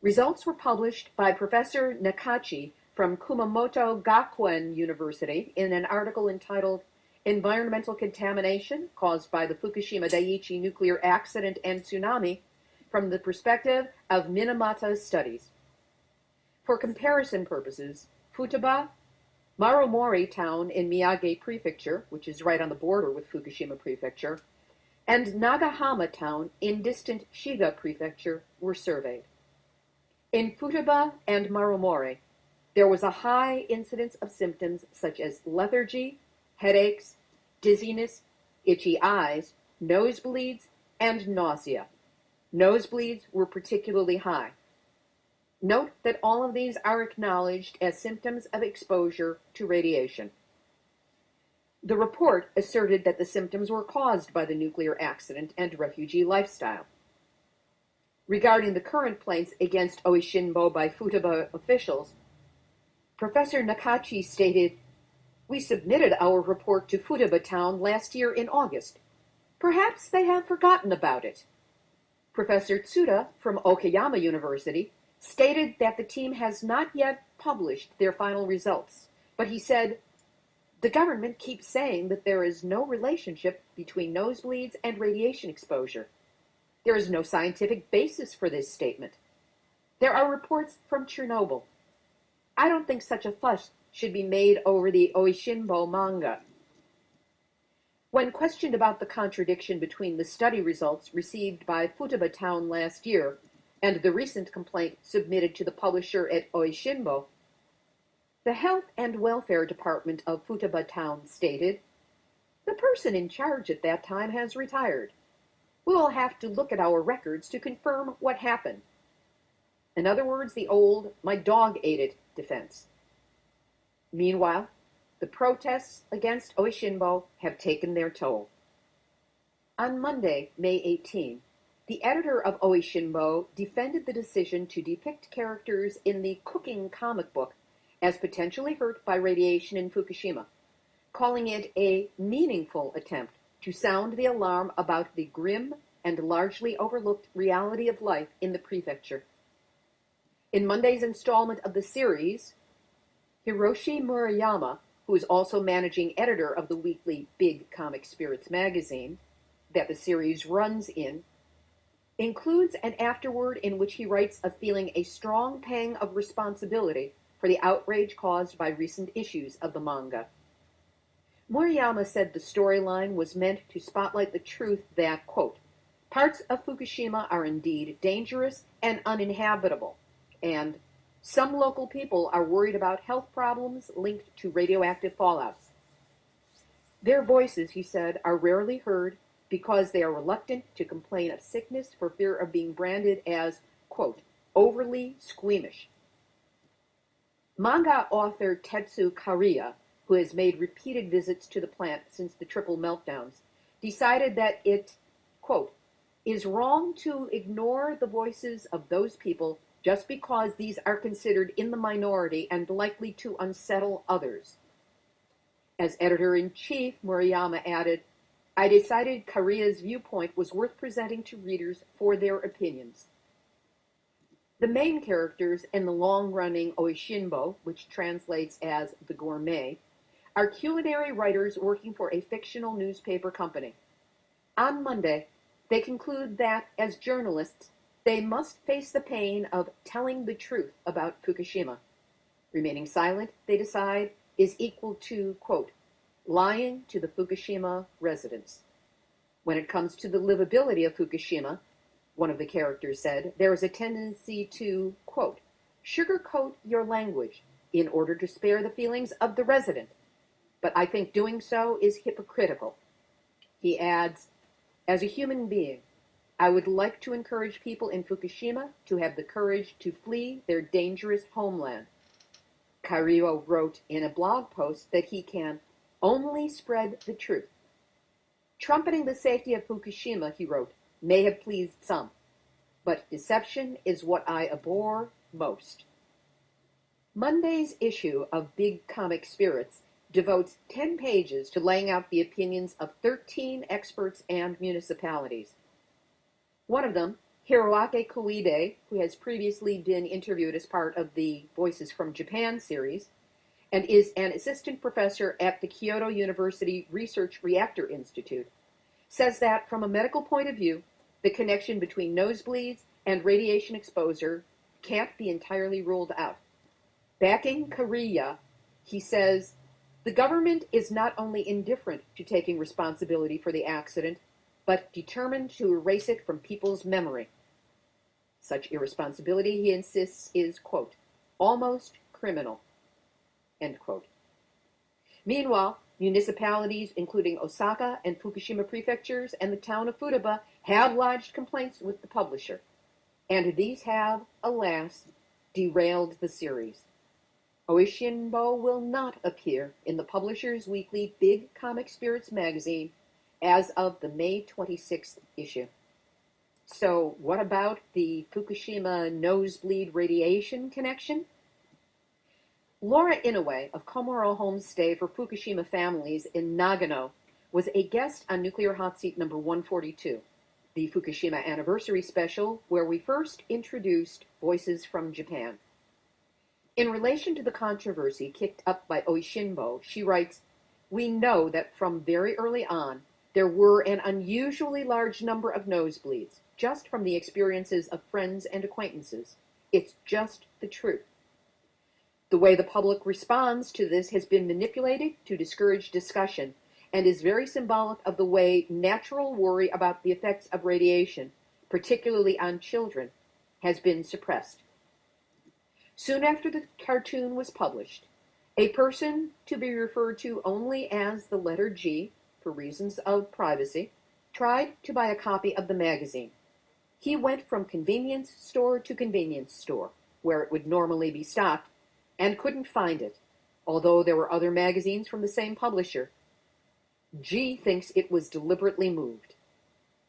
Results were published by Professor Nakachi from Kumamoto Gakuen University in an article entitled Environmental Contamination Caused by the Fukushima Daiichi Nuclear Accident and Tsunami from the Perspective of Minamata Studies. For comparison purposes, Futaba, Maromori Town in Miyagi Prefecture, which is right on the border with Fukushima Prefecture, and Nagahama Town in distant Shiga Prefecture were surveyed. In Futaba and Maromori, there was a high incidence of symptoms such as lethargy, headaches, dizziness, itchy eyes, nosebleeds, and nausea. Nosebleeds were particularly high. Note that all of these are acknowledged as symptoms of exposure to radiation. The report asserted that the symptoms were caused by the nuclear accident and refugee lifestyle. Regarding the current complaints against Oishinbo by Futaba officials, Professor Nakachi stated, "We submitted our report to Futaba Town last year in August. Perhaps they have forgotten about it." Professor Tsuda from Okayama University stated that the team has not yet published their final results, but he said, "The government keeps saying that there is no relationship between nosebleeds and radiation exposure. There is no scientific basis for this statement. There are reports from Chernobyl. I don't think such a fuss should be made over the Oishinbo manga." When questioned about the contradiction between the study results received by Futaba Town last year and the recent complaint submitted to the publisher at Oishinbo, the Health and Welfare Department of Futaba Town stated, "The person in charge at that time has retired. We will have to look at our records to confirm what happened." In other words, the old "my dog ate it" defense. Meanwhile, the protests against Oishinbo have taken their toll. On Monday, May 18, the editor of Oishinbo defended the decision to depict characters in the cooking comic book as potentially hurt by radiation in Fukushima, calling it a meaningful attempt to sound the alarm about the grim and largely overlooked reality of life in the prefecture. In Monday's installment of the series, Hiroshi Murayama, who is also managing editor of the weekly Big Comic Spirits magazine that the series runs in, includes an afterword in which he writes of feeling a strong pang of responsibility for the outrage caused by recent issues of the manga. Murayama said the storyline was meant to spotlight the truth that, quote, "parts of Fukushima are indeed dangerous and uninhabitable," And some local people are worried about health problems linked to radioactive fallout. Their voices, he said, are rarely heard because they are reluctant to complain of sickness for fear of being branded as, quote, overly squeamish. Manga author Tetsu Kariya, who has made repeated visits to the plant since the triple meltdowns, decided that it, quote, is wrong to ignore the voices of those people just because these are considered in the minority and likely to unsettle others. As editor-in-chief, Murayama added, I decided Kariya's viewpoint was worth presenting to readers for their opinions. The main characters in the long-running Oishinbo, which translates as The Gourmet, are culinary writers working for a fictional newspaper company. On Monday, they conclude that, as journalists, they must face the pain of telling the truth about Fukushima. Remaining silent, they decide, is equal to, quote, lying to the Fukushima residents. When it comes to the livability of Fukushima, one of the characters said, there is a tendency to, quote, sugarcoat your language in order to spare the feelings of the resident. But I think doing so is hypocritical. He adds, as a human being, I would like to encourage people in Fukushima to have the courage to flee their dangerous homeland. Kariya wrote in a blog post that he can only spread the truth. Trumpeting the safety of Fukushima, he wrote, may have pleased some, but deception is what I abhor most. Monday's issue of Big Comic Spirits devotes 10 pages to laying out the opinions of 13 experts and municipalities. One of them, Hiroaki Koide, who has previously been interviewed as part of the Voices from Japan series, and is an assistant professor at the Kyoto University Research Reactor Institute, says that from a medical point of view, the connection between nosebleeds and radiation exposure can't be entirely ruled out. Backing Kariya, he says, the government is not only indifferent to taking responsibility for the accident, but determined to erase it from people's memory. Such irresponsibility, he insists, is, quote, almost criminal, end quote. Meanwhile, municipalities, including Osaka and Fukushima prefectures and the town of Futaba, have lodged complaints with the publisher. And these have, alas, derailed the series. Oishinbo will not appear in the publisher's weekly Big Comic Spirits magazine as of the May 26th issue. So what about the Fukushima nosebleed radiation connection? Laura Inouye of Komoro Homestay for Fukushima Families in Nagano was a guest on Nuclear Hot Seat number 142, the Fukushima anniversary special where we first introduced Voices from Japan. In relation to the controversy kicked up by Oishinbo, she writes, we know that from very early on, there were an unusually large number of nosebleeds, just from the experiences of friends and acquaintances. It's just the truth. The way the public responds to this has been manipulated to discourage discussion and is very symbolic of the way natural worry about the effects of radiation, particularly on children, has been suppressed. Soon after the cartoon was published, a person to be referred to only as the letter G, for reasons of privacy, tried to buy a copy of the magazine. He went from convenience store to convenience store, where it would normally be stocked, and couldn't find it, although there were other magazines from the same publisher. G thinks it was deliberately moved.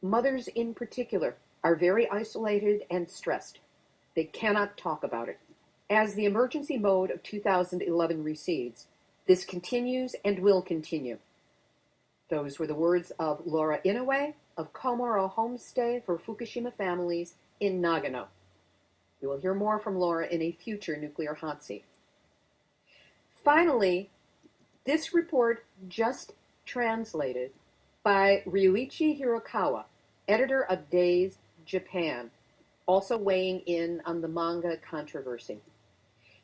Mothers in particular are very isolated and stressed. They cannot talk about it. As the emergency mode of 2011 recedes, this continues and will continue. Those were the words of Laura Inouye of Komoro Homestay for Fukushima Families in Nagano. We will hear more from Laura in a future Nuclear Hot Seat. Finally, this report just translated by Ryuichi Hirokawa, editor of Days Japan, also weighing in on the manga controversy.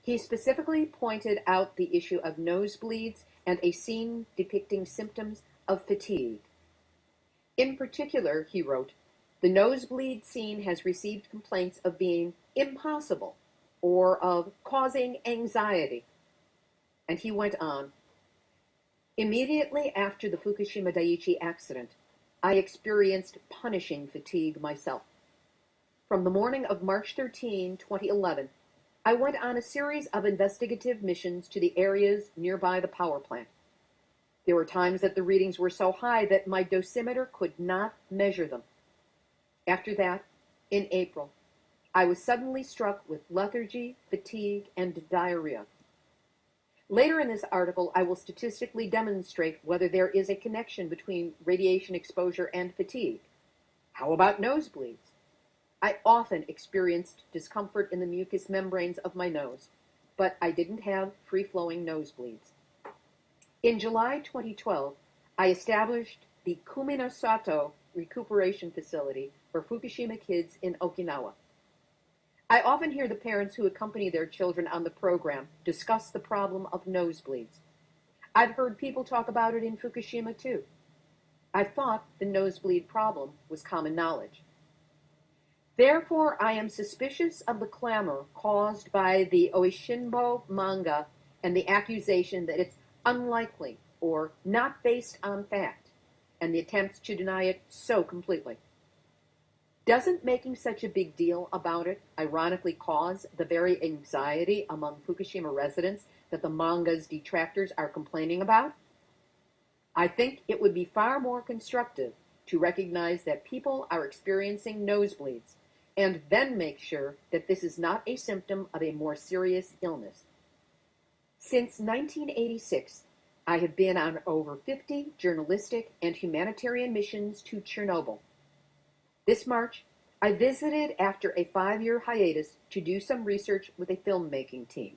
He specifically pointed out the issue of nosebleeds and a scene depicting symptoms of fatigue. In particular, he wrote, the nosebleed scene has received complaints of being impossible or of causing anxiety. And he went on, immediately after the Fukushima Daiichi accident, I experienced punishing fatigue myself. From the morning of March 13, 2011, I went on a series of investigative missions to the areas nearby the power plant. There were times that the readings were so high that my dosimeter could not measure them. After that, in April, I was suddenly struck with lethargy, fatigue, and diarrhea. Later in this article, I will statistically demonstrate whether there is a connection between radiation exposure and fatigue. How about nosebleeds? I often experienced discomfort in the mucous membranes of my nose, but I didn't have free-flowing nosebleeds. In July 2012, I established the Kuminasato Recuperation Facility for Fukushima kids in Okinawa. I often hear the parents who accompany their children on the program discuss the problem of nosebleeds. I've heard people talk about it in Fukushima too. I thought the nosebleed problem was common knowledge. Therefore, I am suspicious of the clamor caused by the Oishinbo manga and the accusation that it's unlikely or not based on fact, and the attempts to deny it so completely. Doesn't making such a big deal about it ironically cause the very anxiety among Fukushima residents that the manga's detractors are complaining about? I think it would be far more constructive to recognize that people are experiencing nosebleeds and then make sure that this is not a symptom of a more serious illness. Since 1986, I have been on over 50 journalistic and humanitarian missions to Chernobyl. This March, I visited after a 5-year hiatus to do some research with a filmmaking team.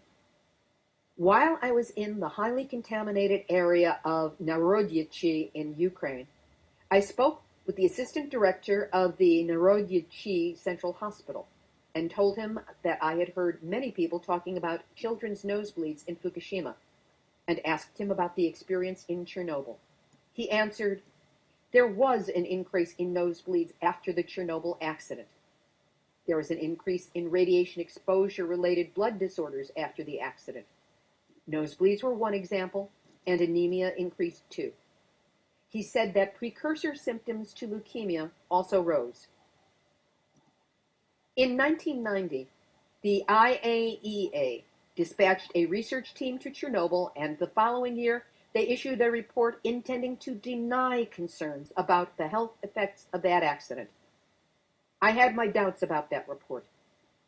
While I was in the highly contaminated area of Narodychi in Ukraine, I spoke with the assistant director of the Narodychi Central Hospital and told him that I had heard many people talking about children's nosebleeds in Fukushima and asked him about the experience in Chernobyl. He answered, there was an increase in nosebleeds after the Chernobyl accident. There was an increase in radiation exposure-related blood disorders after the accident. Nosebleeds were one example, and anemia increased too. He said that precursor symptoms to leukemia also rose. In 1990, the IAEA dispatched a research team to Chernobyl, and the following year, they issued a report intending to deny concerns about the health effects of that accident. I had my doubts about that report,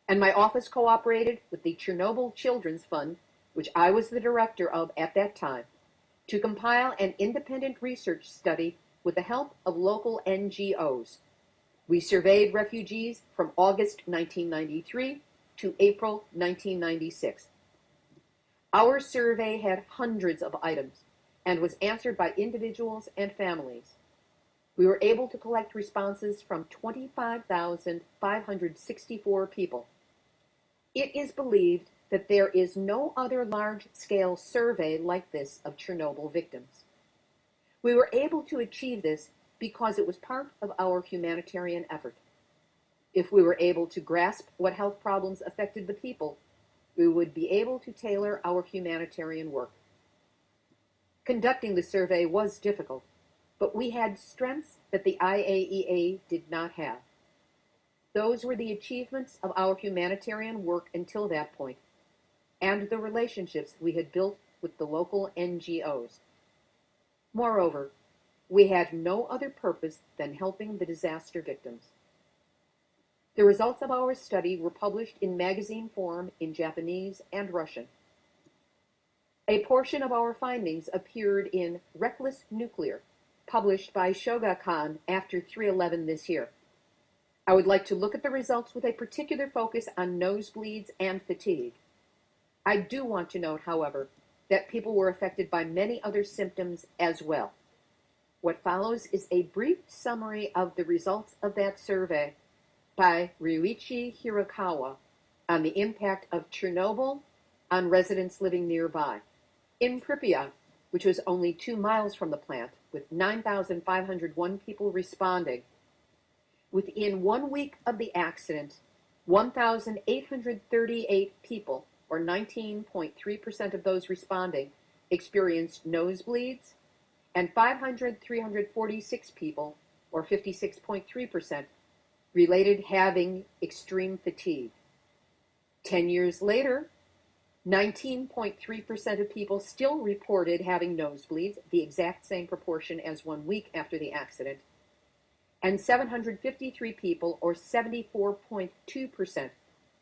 and my office cooperated with the Chernobyl Children's Fund, which I was the director of at that time, to compile an independent research study with the help of local NGOs. We surveyed refugees from August 1993 to April 1996. Our survey had hundreds of items and was answered by individuals and families. We were able to collect responses from 25,564 people. It is believed that there is no other large-scale survey like this of Chernobyl victims. We were able to achieve this because it was part of our humanitarian effort. If we were able to grasp what health problems affected the people, we would be able to tailor our humanitarian work. Conducting the survey was difficult, but we had strengths that the IAEA did not have. Those were the achievements of our humanitarian work until that point, and the relationships we had built with the local NGOs. Moreover, we had no other purpose than helping the disaster victims. The results of our study were published in magazine form in Japanese and Russian. A portion of our findings appeared in Reckless Nuclear, published by Shogakan after 3/11 this year. I would like to look at the results with a particular focus on nosebleeds and fatigue. I do want to note, however, that people were affected by many other symptoms as well. What follows is a brief summary of the results of that survey by Ryuichi Hirakawa on the impact of Chernobyl on residents living nearby. In Pripyat, which was only 2 miles from the plant, with 9,501 people responding, within 1 week of the accident, 1,838 people, or 19.3% of those responding, experienced nosebleeds, and 346 people, or 56.3%, related having extreme fatigue. 10 years later, 19.3% of people still reported having nosebleeds, the exact same proportion as 1 week after the accident, and 753 people, or 74.2%,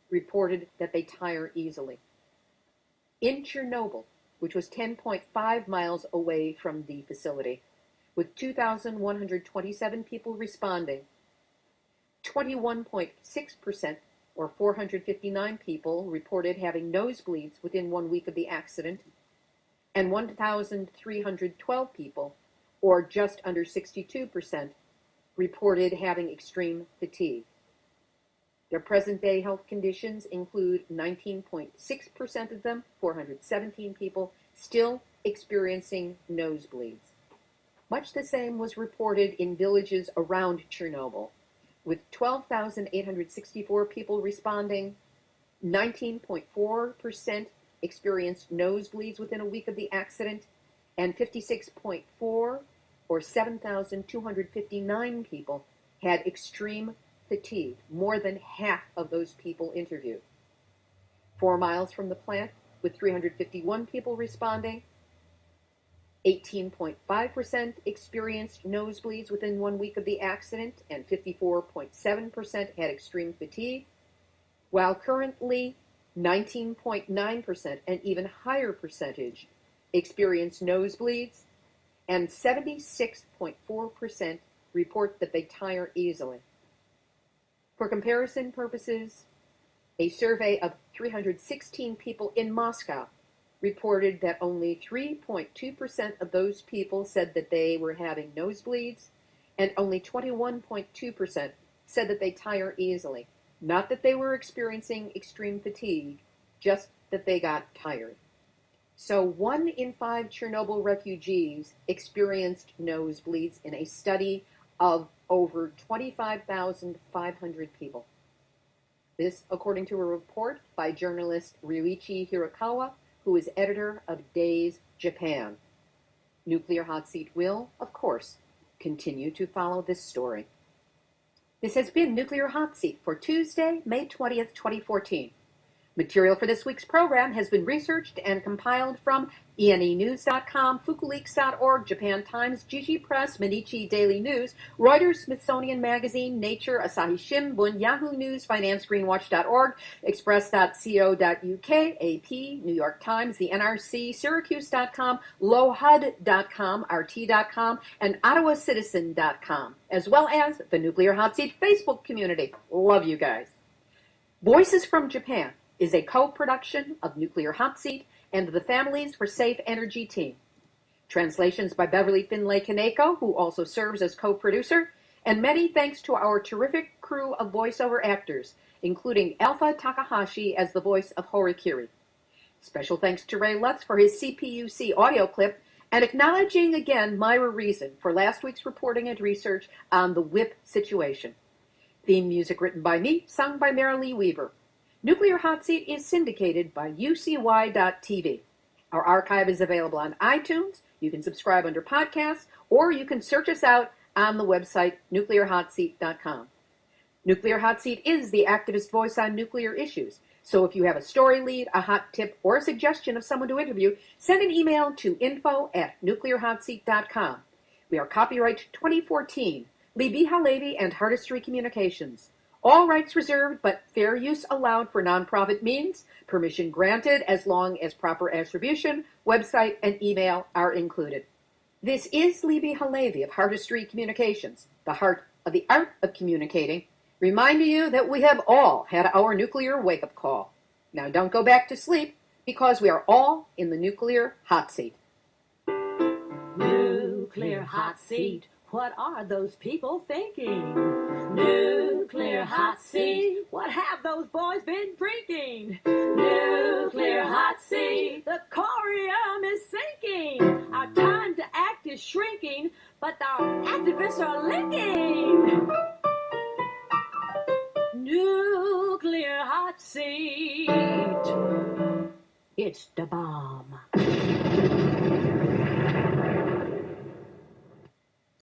reported that they tire easily. In Chernobyl, which was 10.5 miles away from the facility, with 2,127 people responding, 21.6%, or 459 people, reported having nosebleeds within 1 week of the accident, and 1,312 people, or just under 62%, reported having extreme fatigue. Their present-day health conditions include 19.6% of them, 417 people, still experiencing nosebleeds. Much the same was reported in villages around Chernobyl, with 12,864 people responding. 19.4% experienced nosebleeds within a week of the accident, and 56.4%, or 7,259 people, had extreme fatigue, more than half of those people interviewed. 4 miles from the plant, with 351 people responding, 18.5% experienced nosebleeds within 1 week of the accident, and 54.7% had extreme fatigue, while currently 19.9%, an even higher percentage, experienced nosebleeds, and 76.4% report that they tire easily. For comparison purposes, a survey of 316 people in Moscow reported that only 3.2% of those people said that they were having nosebleeds, and only 21.2% said that they tire easily. Not that they were experiencing extreme fatigue, just that they got tired. So 1 in 5 Chernobyl refugees experienced nosebleeds in a study of over 25,500 people. This, according to a report by journalist Ryuichi Hirakawa, who is editor of Days Japan. Nuclear Hot Seat will, of course, continue to follow this story. This has been Nuclear Hot Seat for Tuesday, May 20th, 2014. Material for this week's program has been researched and compiled from enenews.com, fukuleaks.org, Japan Times, Jiji Press, Medici Daily News, Reuters, Smithsonian Magazine, Nature, Asahi Shimbun, Yahoo News, Finance, Greenwatch.org, Express.co.uk, AP, New York Times, the NRC, Syracuse.com, LowHUD.com, RT.com, and OttawaCitizen.com, as well as the Nuclear Hot Seat Facebook community. Love you guys. Voices from Japan is a co-production of Nuclear Hot Seat and the Families for Safe Energy team. Translations by Beverly Finlay Kaneko, who also serves as co-producer, and many thanks to our terrific crew of voiceover actors, including Alpha Takahashi as the voice of Horikiri. Special thanks to Ray Lutz for his CPUC audio clip, and acknowledging again Myra Reason for last week's reporting and research on the WIP situation. Theme music written by me, sung by Marilee Weaver. Nuclear Hot Seat is syndicated by UCY.TV. Our archive is available on iTunes. You can subscribe under podcasts, or you can search us out on the website nuclearhotseat.com. Nuclear Hot Seat is the activist voice on nuclear issues. So if you have a story lead, a hot tip, or a suggestion of someone to interview, send an email to info@nuclearhotseat.com. We are copyright 2014, Libby Halevi and Hardestry Communications. All rights reserved, but fair use allowed for nonprofit means. Permission granted as long as proper attribution, website, and email are included. This is Libby Halevi of Hardestry Communications, the heart of the art of communicating, reminding you that we have all had our nuclear wake-up call. Now don't go back to sleep, because we are all in the Nuclear Hot Seat. Nuclear Hot Seat. What are those people thinking? Nuclear Hot Seat. What have those boys been drinking? Nuclear Hot Seat. The corium is sinking. Our time to act is shrinking, but our activists are linking. Nuclear It's the bomb.